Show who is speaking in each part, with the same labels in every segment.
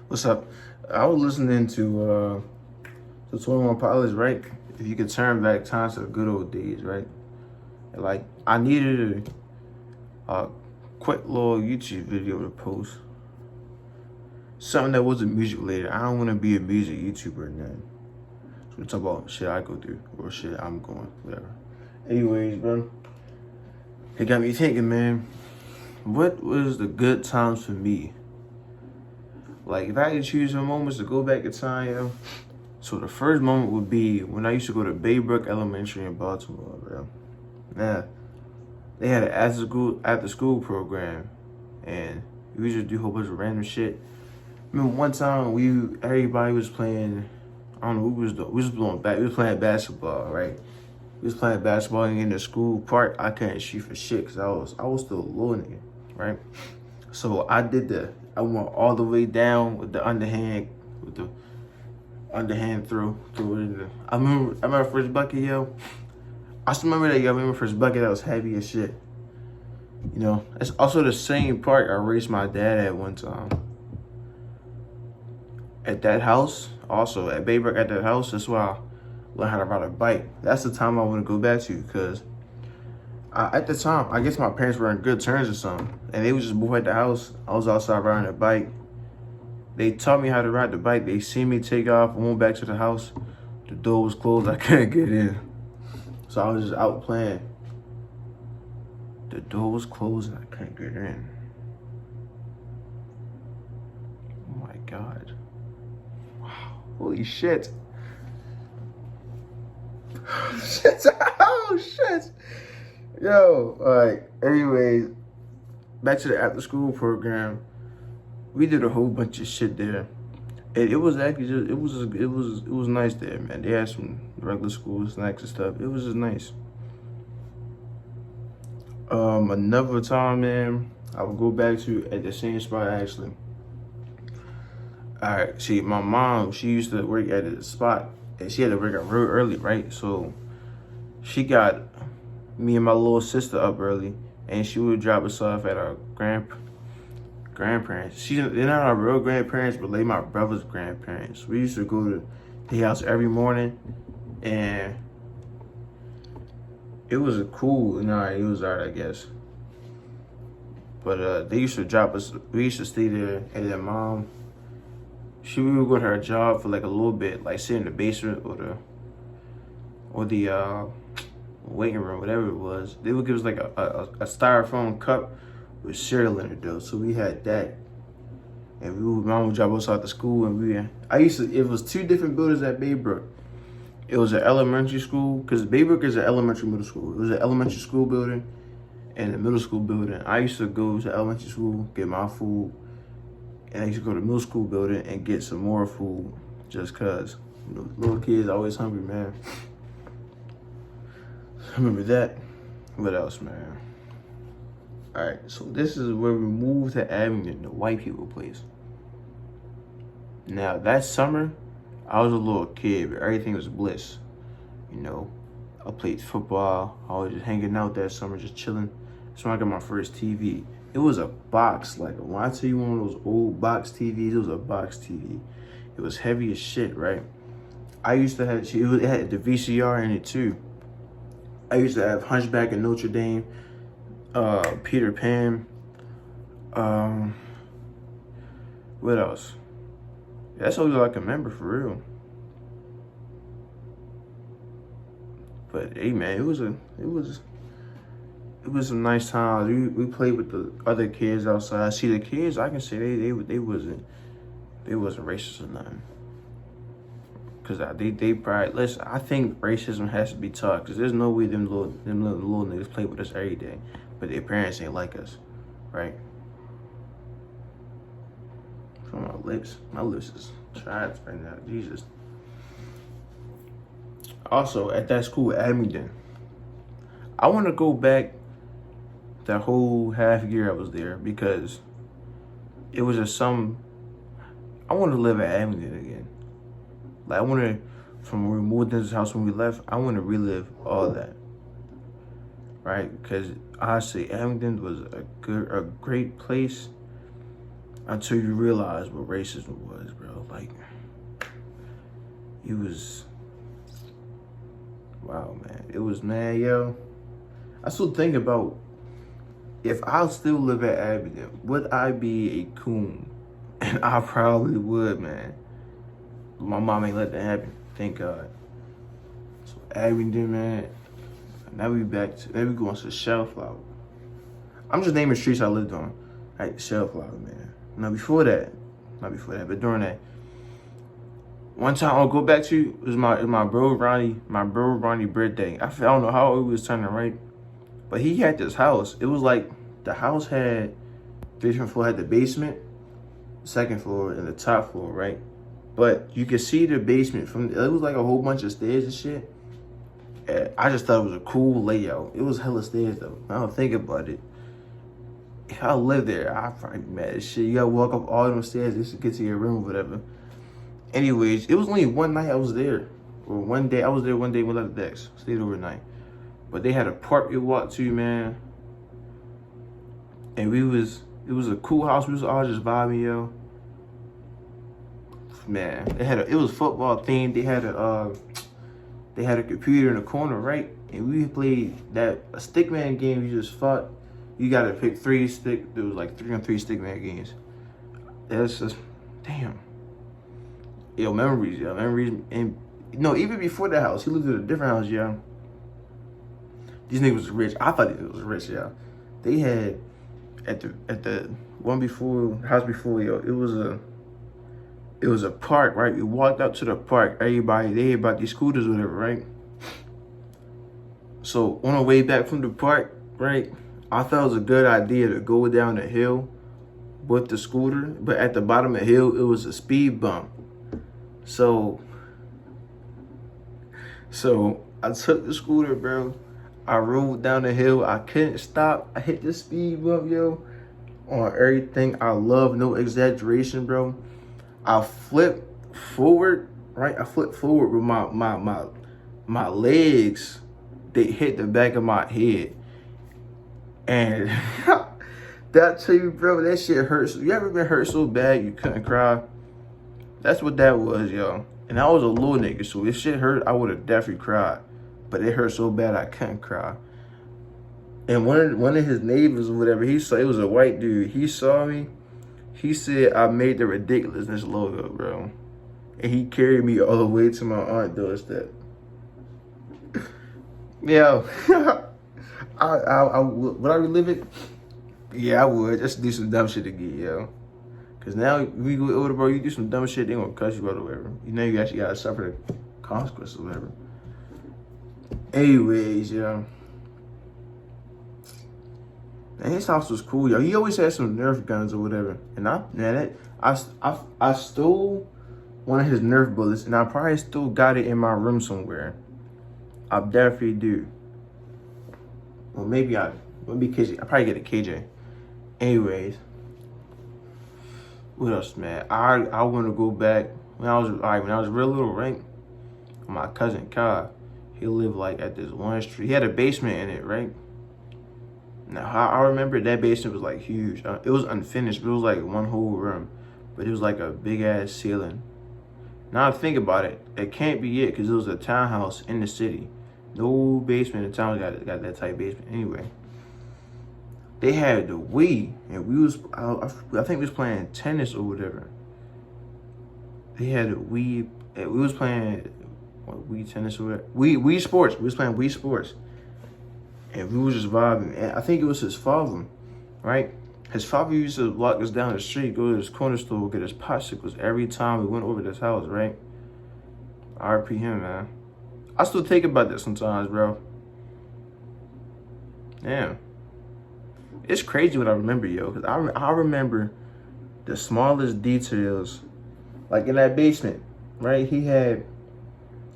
Speaker 1: What's up? I was listening to 21 Pilots, right? If you could turn back time to the good old days, right? Like I needed a quick little YouTube video to post. Something that wasn't music related. I don't want to be a music YouTuber and then. So we talk about shit I go through or shit I'm going, whatever. Anyways, bro, it got me thinking, man. What was the good times for me? Like if I could choose some moments to go back in time, yo. So the first moment would be when I used to go to Baybrook Elementary in Baltimore, bro. Now, they had an after school program, and we used to do a whole bunch of random shit. I remember one time everybody was playing. I don't know what we was doing. We was playing basketball, right? We was playing basketball in the school park. I couldn't shoot for shit because I was still a little nigga, right? So I went all the way down with the underhand throw. I remember first bucket, yo. I still remember that, yo. I remember first bucket that was heavy as shit. You know, it's also the same park I raced my dad at one time. At that house, also at Baybrook at that house, that's why I learned how to ride a bike. That's the time I want to go back to because at the time, I guess my parents were on good terms or something, and they was just both at the house. I was outside riding a bike. They taught me how to ride the bike. They seen me take off. I went back to the house. The door was closed. I couldn't get in. So I was just out playing. The door was closed and I couldn't get in. Oh my God. Wow. Holy shit. Shit. Oh shit. Yo, alright. Anyways, back to the after school program. We did a whole bunch of shit there. And it was actually just it was nice there, man. They had some regular school snacks and stuff. It was just nice. Another time, man, I would go back to at the same spot actually. Alright, see, my mom, she used to work at a spot and she had to wake up real early, right? So she got me and my little sister up early and she would drop us off at our grandparents. They're not our real grandparents, but they my brother's grandparents. We used to go to the house every morning, and it was a cool, it was alright, I guess. But they used to drop us. We used to stay there, and then mom, we would go to her job for like a little bit, like sit in the basement or the waiting room, whatever it was. They would give us like a styrofoam cup with cereal in it though, so we had that. And mom would drop us out to school, and it was two different buildings at Baybrook. It was an elementary school, because Baybrook is an elementary middle school. It was an elementary school building and a middle school building. I used to go to elementary school, get my food, and I used to go to middle school building and get some more food, just cause little kids always hungry, man. I remember that. What else, man? All right, so this is where we moved to Abingdon, the white people place. Now, that summer, I was a little kid, but everything was bliss. You know, I played football. I was just hanging out that summer, just chilling. That's when I got my first TV. It was a box, like when I tell you one of those old box TVs, it was a box TV. It was heavy as shit, right? I used to have, it had the VCR in it too. I used to have Hunchback of Notre Dame, Peter Pan, what else? That's all I can remember for real. But hey man, it was some nice times. We played with the other kids outside. See, the kids, I can say they wasn't racist or nothing. Cause they probably, listen, I think racism has to be taught, cause there's no way them little niggas play with us every day, but their parents ain't like us, right? From my lips is tried right now, Jesus. Also, at that school, Abingdon, I want to go back that whole half year I was there because it was just I want to live at Abingdon again. Like, I want to, from when we moved into this house when we left, I want to relive all that, right? Because honestly, Abingdon was a great place. until you realize what racism was, bro. Like, it was, wow, man. It was, man, yo. I still think about, if I still live at Abingdon, would I be a coon? And I probably would, man. But my mom ain't let that happen, thank God. So Abingdon, man. Now we back to, now we going to Shellflower. I'm just naming streets I lived on. Right, Shellflower, man. Now before that, not before that, but during that, one time I'll go back to, it was my bro Ronnie birthday. I don't know how old he was turning, right? But he had this house. It was like, the house had 3 different floors, had the basement, second floor, and the top floor, right? But you could see the basement from, it was like a whole bunch of stairs and shit. And I just thought it was a cool layout. It was hella stairs though. I don't think about it. If I lived there, I'd probably be mad as shit. You gotta walk up all them stairs just to get to your room or whatever. Anyways, it was only one night I was there. Or one day, I was there one day without the decks. Stayed overnight. But they had a park you walk to, man. And it was a cool house. We was all just vibing, yo. Man, it was football themed. They had a computer in the corner, right? And we played a stickman game. You just fought. You gotta pick 3 stick. There was like 3 on 3 stickman games. That's just, damn. Yo, memories. And no, even before that house, he lived in a different house, yo. These niggas was rich. I thought it was rich, yo. They had at the one before, house before, yo, it was a park, right? We walked up to the park. Everybody, they had bought these scooters or whatever, right? So on the way back from the park, right, I thought it was a good idea to go down the hill with the scooter, but at the bottom of the hill, it was a speed bump. So I took the scooter, bro. I rode down the hill. I couldn't stop. I hit the speed bump, yo, on everything I love. No exaggeration, bro. I flipped forward, right? I flipped forward with my legs. They hit the back of my head. And that tell you, bro, that shit hurts. You ever been hurt so bad you couldn't cry? That's what that was, yo. And I was a little nigga, so if shit hurt, I would have definitely cried. But it hurt so bad I couldn't cry. And one of his neighbors or whatever, he saw, it was a white dude. He saw me. He said I made the ridiculousness logo, bro. And he carried me all the way to my aunt's doorstep. Yo, would I relive it? Yeah, I would. Just do some dumb shit again, yo. Cause now when you go older, bro, you do some dumb shit, they gonna cuss you out or whatever. You know you actually gotta suffer the consequences or whatever. Anyways, yo. And his house was cool, yo. He always had some Nerf guns or whatever. And I stole one of his Nerf bullets, and I probably still got it in my room somewhere. I definitely do. Well, maybe KJ. I probably get a KJ. Anyways, what else, man? I want to go back when I was real little, right? My cousin Kai, he lived like at this one street. He had a basement in it, right? Now I remember that basement was like huge. It was unfinished, but it was like one whole room, but it was like a big ass ceiling. Now I think about it, it can't be it because it was a townhouse in the city. No basement in town got that type basement. Anyway, they had the Wii, and I think we was playing tennis or whatever. They had a Wii, and we was playing Wii tennis or whatever. Wii Sports. We was playing Wii Sports. And we was just vibing. And I think it was his father, right? His father used to walk us down the street, go to his corner store, get his popsicles every time we went over to his house, right? RP him, man. I still think about that sometimes, bro. Damn. It's crazy what I remember, yo. Because I remember the smallest details. Like in that basement, right? He had,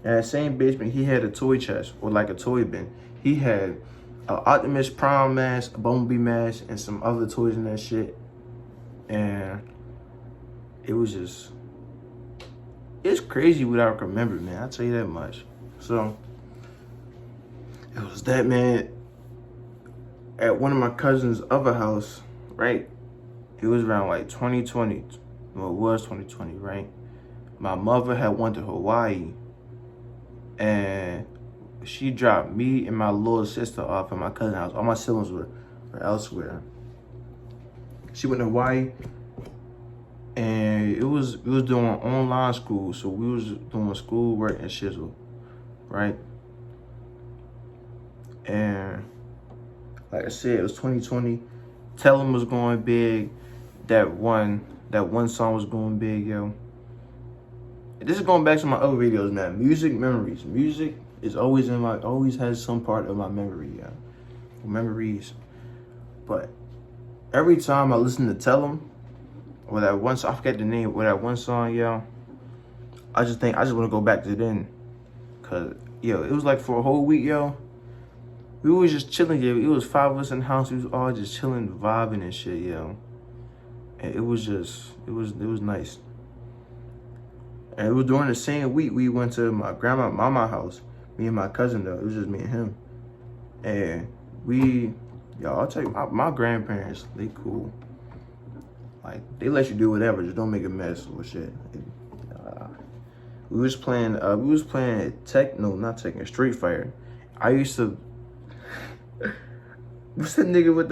Speaker 1: in that same basement, he had a toy chest or like a toy bin. He had an Optimus Prime mask, a Bumblebee mask, and some other toys in that shit. And it was just, it's crazy what I remember, man. I'll tell you that much. So, it was that, man. At one of my cousin's other house, right? It was around like 2020. Well, it was 2020, right? My mother had went to Hawaii, and she dropped me and my little sister off at my cousin's house. All my siblings were elsewhere. She went to Hawaii, and we was doing online school, so we was doing schoolwork and shizzle, right? And like I said, it was 2020. Tell 'Em was going big. That one song was going big, yo. This is going back to my other videos now. Music memories. Music is always has some part of my memory, yeah. Memories. But every time I listen to Tell 'Em, or that one song, I forget the name, or that one song, yo, I just want to go back to then. Cause, yo, it was like for a whole week, yo, we was just chilling, yo. It was 5 of us in the house. We was all just chilling, vibing and shit, yo. And it was nice. And it was during the same week we went to my mama's house. Me and my cousin, though. It was just me and him. And I'll tell you, my grandparents, they cool. Like, they let you do whatever, just don't make a mess or shit. We was playing Street Fighter. I used to, what's that nigga with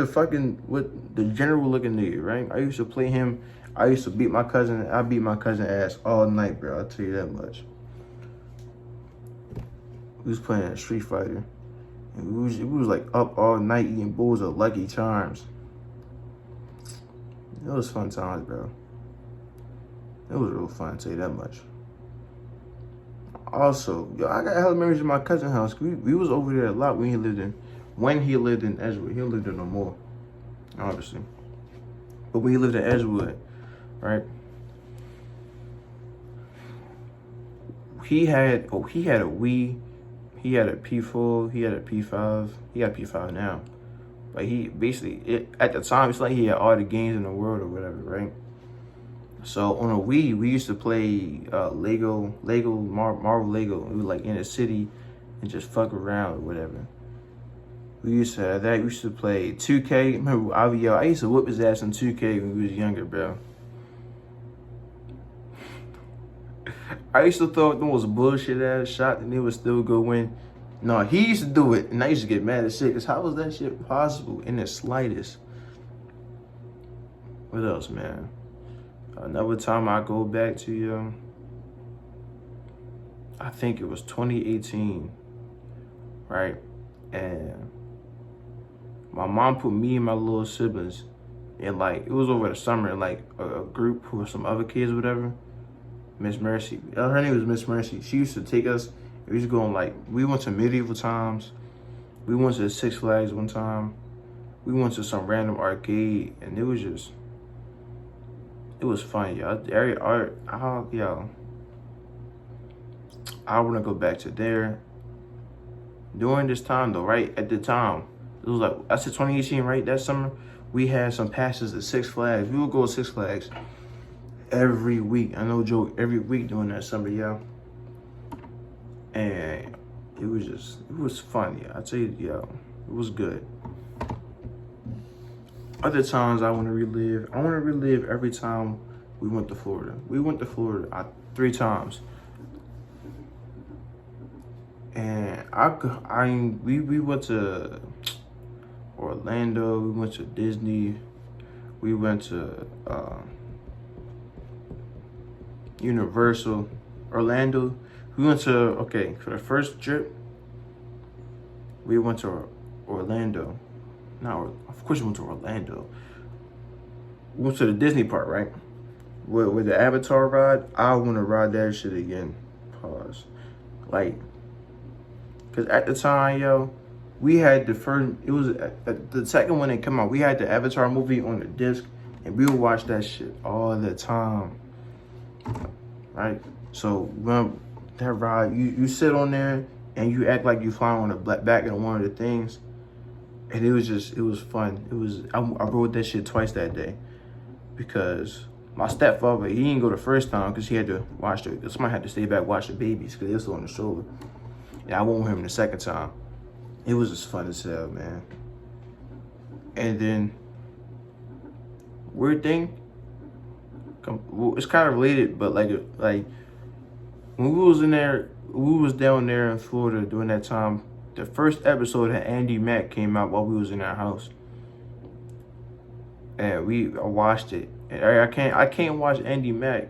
Speaker 1: the general looking nigga, right? I used to play him. I used to beat my cousin. I beat my cousin ass all night, bro. I'll tell you that much. We was playing Street Fighter. And we was like up all night eating bowls of Lucky Charms. It was fun times, bro. It was real fun, I'll tell you that much. Also, yo, I got hella memories of my cousin's house. We was over there a lot when he lived in Edgewood. He don't live there no more, obviously. But when he lived in Edgewood, right? He had a Wii, he had a P4, he had a P5, he got a P5 now. But he basically, at the time, it's like he had all the games in the world or whatever, right? So on a Wii, we used to play Marvel Lego. We were like in the city and just fuck around or whatever. We used to have that. We used to play 2K. Remember, I used to whoop his ass in 2K when we was younger, bro. I used to throw the most bullshit ass shot and it would still go in. No, he used to do it, and I used to get mad as shit, because how was that shit possible in the slightest? What else, man? Another time I go back to, I think it was 2018, right? And my mom put me and my little siblings in, like, it was over the summer, in like a group with some other kids or whatever. Miss Mercy. Her name was Miss Mercy. She used to take us, we used to go on, like, we went to medieval times. We went to Six Flags one time. We went to some random arcade, and it was fun, y'all. I want to go back to there. During this time, though, right? At the time, it was like, I said 2018, right? That summer, we had some passes at Six Flags. We would go to Six Flags every week. I know, joke, every week during that summer, y'all. And it was fun, yeah. I tell you, yo, it was good. Other times I want to relive every time we went to Florida. We went to Florida 3 times. And we went to Orlando, we went to Disney, we went to Universal, Orlando. We went to, for the first trip, we went to Orlando. Of course we went to Orlando. We went to the Disney park, right? With the Avatar ride. I want to ride that shit again. Pause. Like, because at the time, yo, we had the second one that came out. We had the Avatar movie on the disc, and we would watch that shit all the time. Right? So, when that ride, you sit on there, and you act like you flying on the back of one of the things. And it was fun. I rode that shit twice that day, because my stepfather, he didn't go the first time because he had to somebody had to stay back watch the babies because they were still on the stroller. And I went with him the second time. It was just fun as hell, man. And then weird thing. Well, it's kind of related, but like when we was down there in Florida during that time. The first episode of Andy Mack came out while we was in our house, and I watched it. And I can't watch Andy Mack.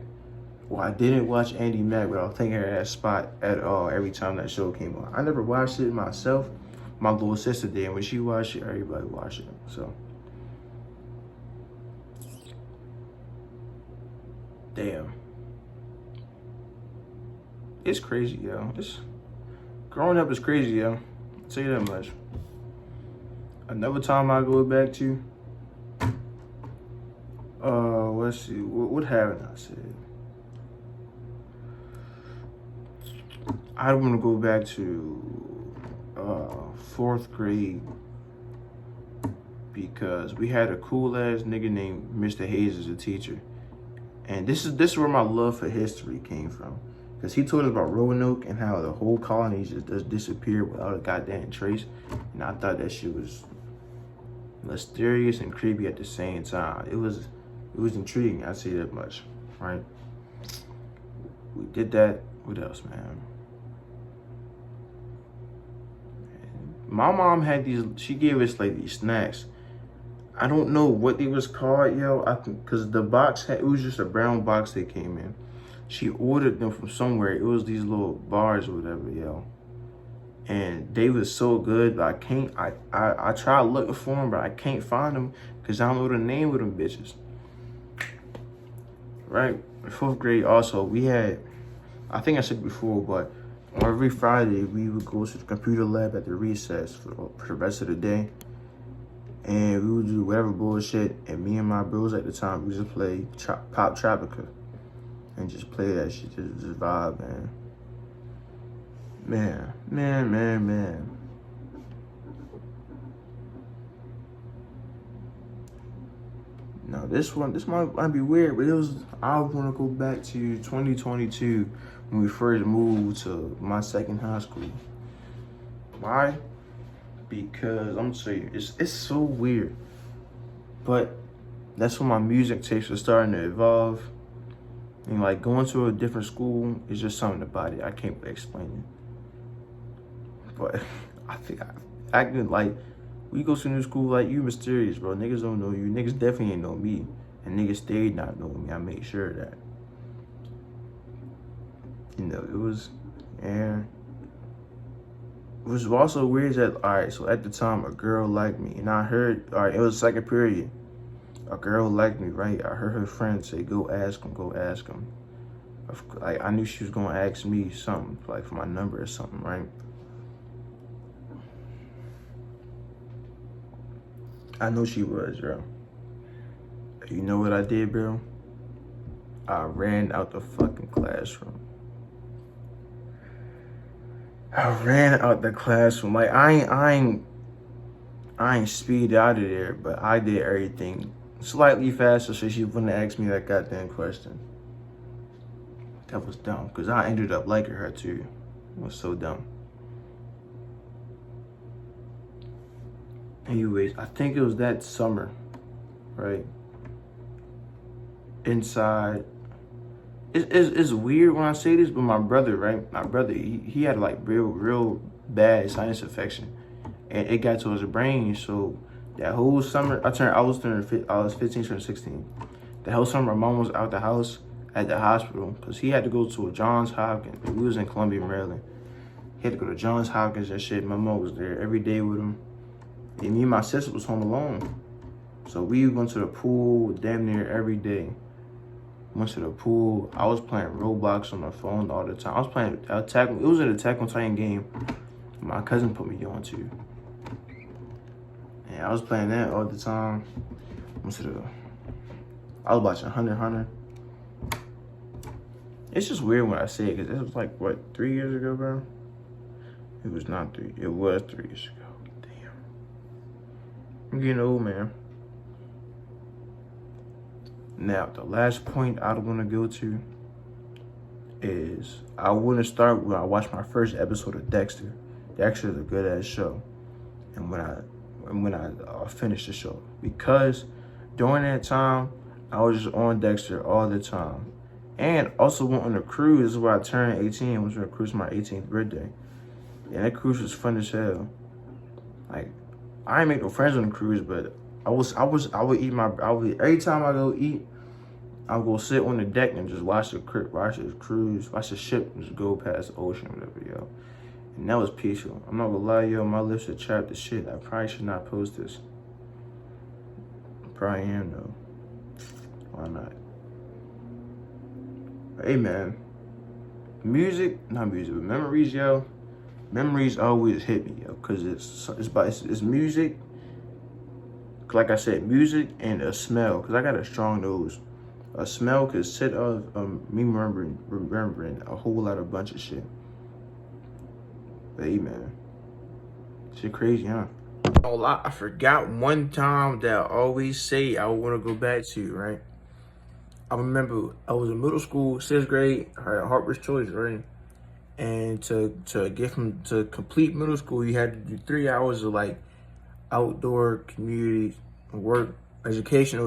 Speaker 1: Well, I didn't watch Andy Mack without thinking of that spot at all every time that show came on. I never watched it myself. My little sister did. When she watched it, everybody watched it. So, damn, it's crazy, yo. Growing up is crazy, yo. I'll tell you that much. Another time I go back to, let's see, what haven't I said? I want to go back to 4th grade because we had a cool ass nigga named Mr. Hayes as a teacher, and this is where my love for history came from. Because he told us about Roanoke and how the whole colony just disappeared without a goddamn trace. And I thought that shit was mysterious and creepy at the same time. It was intriguing, I'd say that much, right? We did that. What else, man? My mom had she gave us like these snacks. I don't know what they was called, yo. Because the box it was just a brown box they came in. She ordered them from somewhere. It was these little bars or whatever, yo. And they was so good. I tried looking for them, but I can't find them because I don't know the name of them bitches. Right? In 4th grade also, we had, I think I said before, but every Friday we would go to the computer lab at the recess for the rest of the day. And we would do whatever bullshit. And me and my bros at the time, we used to play Pop Tropica. And just play that shit, just vibe, man. Man. Now this might be weird, but I want to go back to 2022 when we first moved to my second high school. Why? Because I'm gonna tell you, it's so weird. But that's when my music taste was starting to evolve. And like going to a different school is just something about it. I can't explain it. But I think acting like we go to a new school, like you mysterious, bro. Niggas don't know you. Niggas definitely ain't know me. And niggas stayed not knowing me. I made sure of that. You know, it was also weird that, all right, so at the time a girl liked me. And I heard, all right, it was second period. A girl liked me, right? I heard her friend say, go ask him. Like, I knew she was gonna ask me something, like for my number or something, right? I know she was, bro. You know what I did, bro? I ran out the fucking classroom. Like, I ain't speed out of there, but I did everything slightly faster so she wouldn't ask me that goddamn question. That was dumb, because I ended up liking her too. It was so dumb. Anyways, I think it was that summer, right? Inside, it's weird when I say this, but my brother, right? My brother, he had like real bad sinus infection, and it got to his brain. So that whole summer, I was 15, turned 16. The whole summer, my mom was out the house at the hospital because he had to go to a Johns Hopkins. We was in Columbia, Maryland. He had to go to Johns Hopkins and shit. My mom was there every day with him. And me and my sister was home alone. So we went to the pool damn near every day. Went to the pool. I was playing Roblox on my phone all the time. I was playing Attack. It was an Attack on Titan game. My cousin put me on to. And I was playing that all the time. I was watching Hunter x Hunter. It's just weird when I say it, because it was like, what, 3 years ago, bro? It was not 3. It was 3 years ago. Damn. I'm getting old, man. Now, the last point I want to go to is I want to start when I watched my first episode of Dexter. Dexter is a good-ass show. And when I finished the show. Because during that time, I was just on Dexter all the time. And also went on a cruise. This is where I turned 18. I was on a cruise for my 18th birthday. And that cruise was fun as hell. Like, I ain't make no friends on the cruise, but I would eat every time I go eat, I would go sit on the deck and just watch the cruise, watch the ship just go past the ocean, whatever, yo. And that was peaceful. I'm not gonna lie, yo, my lips are chapped as shit. I probably should not post this. Probably am though. Why not? Hey man, not music, but memories, yo. Memories always hit me, yo, cause it's music. Like I said, music and a smell, cause I got a strong nose. A smell could set off me remembering a whole lot of bunch of shit. But hey man, shit crazy, huh? I forgot one time that I always say I want to go back to, right? I remember I was in middle school, 6th grade, I had Harper's Choice, right? And to complete middle school, you had to do 3 hours of like outdoor community work, education,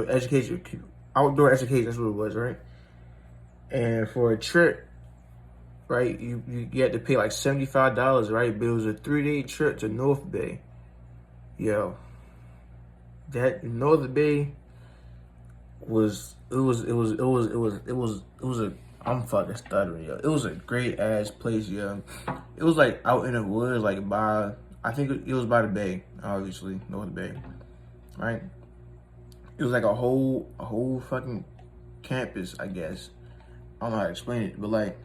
Speaker 1: outdoor education, that's what it was, right? And for a trip, right, you had to pay like $75, right? But it was a 3-day trip to North Bay. Yo, that North Bay I'm fucking stuttering, yo. It was a great ass place, yo. It was like out in the woods, like I think it was by the bay, obviously, North Bay, right? It was like a whole fucking campus, I guess. I don't know how to explain it, but like,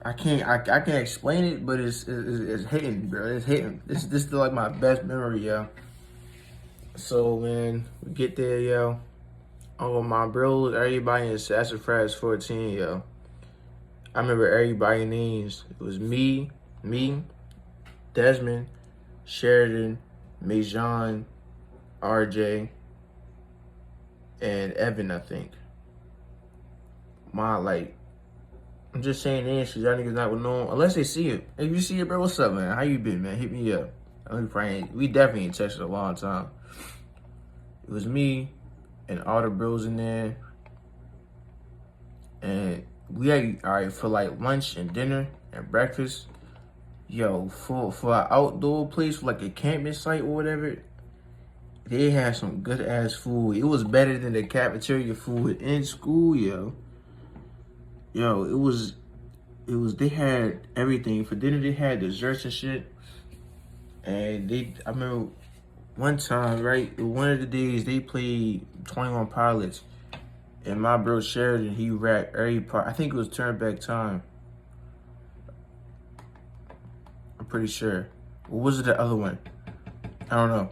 Speaker 1: I can't explain it, but it's hitting, bro. It's hitting. This is like my best memory, yo. So man, we get there, yo. Oh, my bros, everybody in Sassafras 14, yo. I remember everybody's names. It was me, Desmond, Sheridan, Majon, RJ, and Evan, I think. I'm just saying names because y'all niggas not with no, unless they see it. If you see it, bro, what's up, man? How you been, man? Hit me up. We definitely ain't texted a long time. It was me and all the bros in there. And we had, all right, for like lunch and dinner and breakfast, yo, for an outdoor place, for like a camping site or whatever, they had some good ass food. It was better than the cafeteria food in school, yo. Yo, they had everything. For dinner, they had desserts and shit. And I remember one time, right, one of the days they played 21 Pilots. And my bro Sheridan, he rapped every part. I think it was Turn Back Time. I'm pretty sure. What was it, the other one? I don't know.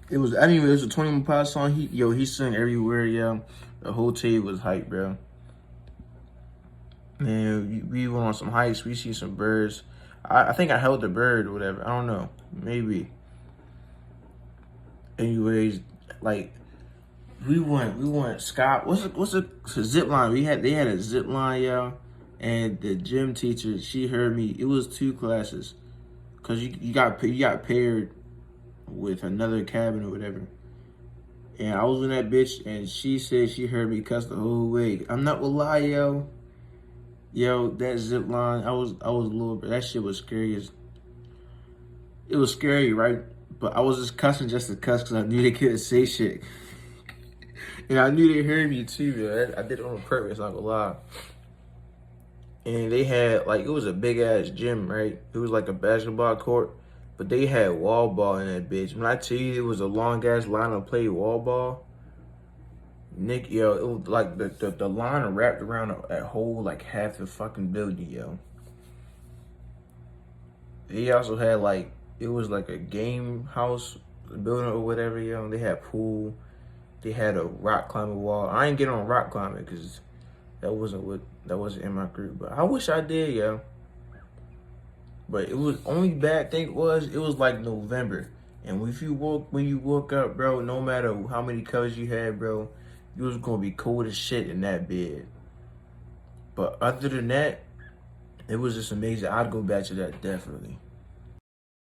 Speaker 1: It was a 21 Pilots song. He sang everywhere, yo. The whole table was hype, bro. And we went on some hikes. We see some birds. I think I held the bird or whatever. I don't know. Maybe. Anyways, like we went Scott. What's a zip line? They had a zip line, y'all. And the gym teacher, she heard me. It was 2 classes, cause you got paired with another cabin or whatever. And I was in that bitch, and she said she heard me cuss the whole way. I'm not gonna lie, yo. Yo, that zip line, I was a little bit. That shit was scary. It was scary, right? But I was just cussing just to cuss because I knew they couldn't say shit. And I knew they heard me too, man. I did it on purpose, not gonna lie. And they had, like, it was a big ass gym, right? It was like a basketball court, but they had wall ball in that bitch. When I tell you it was a long ass line to play wall ball, Nick, yo, it was like the line wrapped around a whole, like, half the fucking building, yo. They also had, like, it was like a game house building or whatever, yo. They had pool. They had a rock climbing wall. I ain't get on rock climbing because that wasn't in my group. But I wish I did, yo. But it was, only bad thing was it was like November. And when you woke up, bro, no matter how many covers you had, bro, you was gonna be cold as shit in that bed. But other than that, it was just amazing. I'd go back to that, definitely.